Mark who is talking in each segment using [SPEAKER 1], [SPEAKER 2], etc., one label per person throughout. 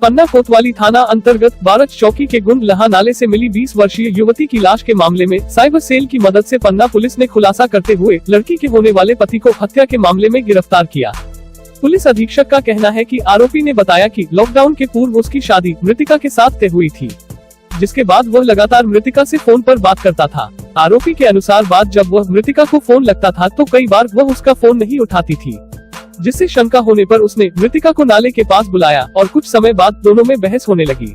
[SPEAKER 1] पन्ना कोतवाली थाना अंतर्गत बारच चौकी के गुंडलहा नाले से मिली 20 वर्षीय युवती की लाश के मामले में साइबर सेल की मदद से पन्ना पुलिस ने खुलासा करते हुए लड़की के होने वाले पति को हत्या के मामले में गिरफ्तार किया। पुलिस अधीक्षक का कहना है कि आरोपी ने बताया कि लॉकडाउन के पूर्व उसकी शादी मृतिका के साथ तय हुई थी, जिसके बाद वह लगातार मृतिका से फोन पर बात करता था। आरोपी के अनुसार बात जब वह मृतिका को फोन लगता था तो कई बार वह उसका फोन नहीं उठाती थी, जिससे शंका होने पर उसने मृतिका को नाले के पास बुलाया और कुछ समय बाद दोनों में बहस होने लगी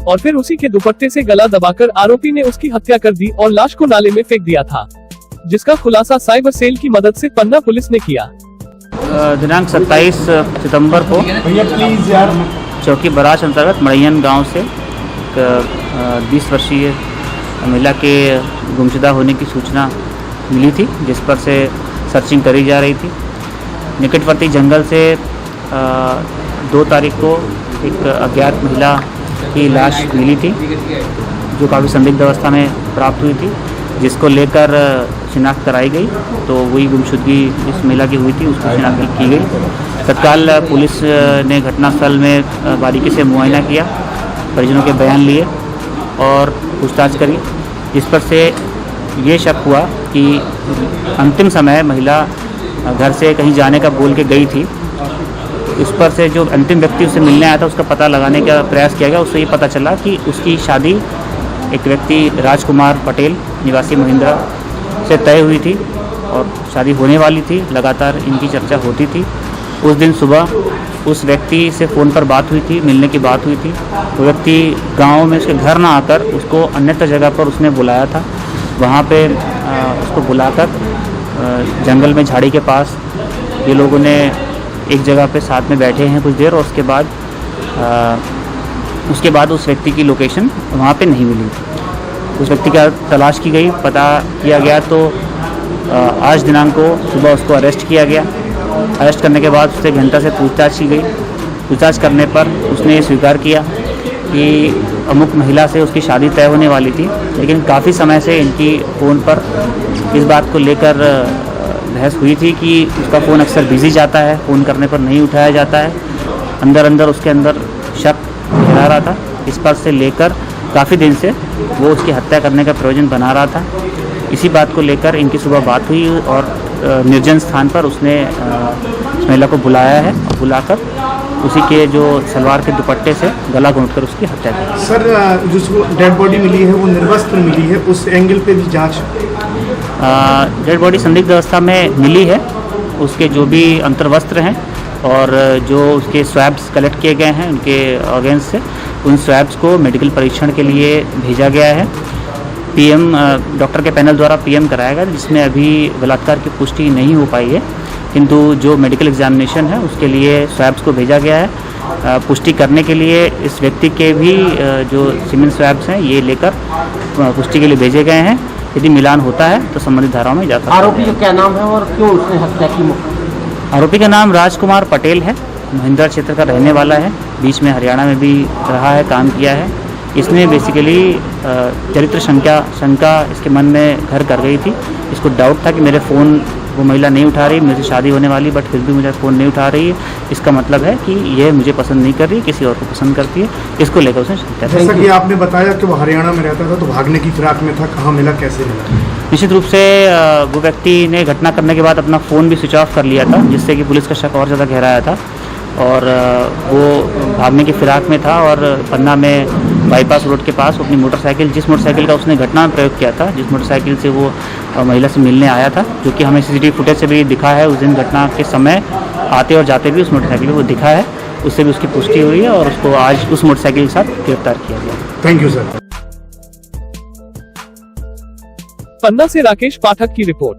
[SPEAKER 1] और फिर उसी के दुपट्टे से गला दबाकर आरोपी ने उसकी हत्या कर दी और लाश को नाले में फेंक दिया था, जिसका खुलासा साइबर सेल की मदद से पन्ना पुलिस ने किया।
[SPEAKER 2] दिनांक 27 सितंबर को चौकी बराच अंतर्गत मड़ैयन गांव से 20 वर्षीय महिला के गुमशुदा होने की सूचना मिली थी, जिस पर से सर्चिंग करी जा रही थी। निकटवर्ती जंगल से 2 तारीख को एक अज्ञात महिला की लाश मिली थी, जो काफ़ी संदिग्ध अवस्था में प्राप्त हुई थी, जिसको लेकर शिनाख्त कराई गई। तो वही गुमशुदगी जिस महिला की हुई थी उसकी शिनाख्त की गई। तत्काल पुलिस ने घटनास्थल में बारीकी से मुआयना किया, परिजनों के बयान लिए और पूछताछ करी, जिस पर से ये शक हुआ कि अंतिम समय महिला घर से कहीं जाने का बोल के गई थी। उस पर से जो अंतिम व्यक्ति उससे मिलने आया था उसका पता लगाने का प्रयास किया गया। उससे ये पता चला कि उसकी शादी एक व्यक्ति राजकुमार पटेल निवासी महिंद्रा से तय हुई थी और शादी होने वाली थी। लगातार इनकी चर्चा होती थी। उस दिन सुबह उस व्यक्ति से फ़ोन पर बात हुई थी, मिलने की बात हुई थी। वो व्यक्ति गांव में उसके घर ना आकर उसको अन्यत्र जगह पर उसने बुलाया था। वहाँ पे उसको बुलाकर जंगल में झाड़ी के पास ये लोगों ने एक जगह पे साथ में बैठे हैं कुछ देर, और उसके बाद उस व्यक्ति की लोकेशन वहाँ पे नहीं मिली। उस व्यक्ति का तलाश की गई, पता किया गया तो आज दिनांक को सुबह उसको अरेस्ट किया गया। अरेस्ट करने के बाद उससे घंटा से पूछताछ की गई। पूछताछ करने पर उसने ये स्वीकार किया कि अमुक महिला से उसकी शादी तय होने वाली थी, लेकिन काफ़ी समय से इनकी फ़ोन पर इस बात को लेकर बहस हुई थी कि उसका फ़ोन अक्सर बिज़ी जाता है, फ़ोन करने पर नहीं उठाया जाता है। अंदर अंदर उसके अंदर शक गहरा रहा था। इस पर से लेकर काफ़ी दिन से वो उसकी हत्या करने का प्रयोजन बना रहा था। इसी बात को लेकर इनकी सुबह बात हुई और निर्जन स्थान पर उसने उस महिला को बुलाया है और बुलाकर उसी के जो सलवार के दुपट्टे से गला घोंटकर उसकी हत्या की।
[SPEAKER 3] सर, जिसको डेड बॉडी मिली है वो निर्वस्त्र मिली है, उस एंगल पे भी जांच?
[SPEAKER 2] डेड बॉडी संदिग्ध अवस्था में मिली है। उसके जो भी अंतर्वस्त्र हैं और जो उसके स्वैब्स कलेक्ट किए गए हैं उनके ऑर्गेन्स से, उन स्वैब्स को मेडिकल परीक्षण के लिए भेजा गया है। पीएम डॉक्टर के पैनल द्वारा पीएम कराया गया, जिसमें अभी बलात्कार की पुष्टि नहीं हो पाई है, किंतु जो मेडिकल एग्जामिनेशन है उसके लिए स्वैब्स को भेजा गया है। पुष्टि करने के लिए इस व्यक्ति के भी जो सीमेन स्वैब्स हैं ये लेकर पुष्टि के लिए भेजे गए हैं। यदि मिलान होता है तो संबंधित धाराओं में जाता है।
[SPEAKER 4] आरोपी का क्या नाम है और क्यों उसने हत्या की?
[SPEAKER 2] आरोपी का नाम राजकुमार पटेल है, महिंद्रा क्षेत्र का रहने वाला है। बीच में हरियाणा में भी रहा है, काम किया है। इसने बेसिकली चरित्र शंका इसके मन में घर कर गई थी। इसको डाउट था कि मेरे फ़ोन वो महिला नहीं उठा रही, मुझे शादी होने वाली बट फिर भी मुझे फ़ोन नहीं उठा रही है। इसका मतलब है कि यह मुझे पसंद नहीं कर रही, किसी और को पसंद करती है। इसको लेकर उसने हत्या की।
[SPEAKER 3] जैसा कि आपने बताया कि वो हरियाणा में रहता था, तो भागने की फिराक में था, कहाँ मिला, कैसे मिला?
[SPEAKER 2] निश्चित रूप से वो व्यक्ति ने घटना करने के बाद अपना फ़ोन भी स्विच ऑफ कर लिया था, जिससे कि पुलिस का शक और ज़्यादा गहराया था और वो भागने की फिराक में था। और पन्ना में बाईपास रोड के पास अपनी मोटरसाइकिल, जिस मोटरसाइकिल का उसने घटना में प्रयोग किया था, जिस मोटरसाइकिल से वो महिला से मिलने आया था, जो कि हमें सीसीटीवी फुटेज से भी दिखा है, उस दिन घटना के समय आते और जाते भी उस मोटरसाइकिल को दिखा है, उससे भी उसकी पुष्टि हुई है और उसको आज उस मोटरसाइकिल के साथ गिरफ्तार किया गया।
[SPEAKER 3] Thank you sir.
[SPEAKER 1] पन्ना से राकेश पाठक की रिपोर्ट।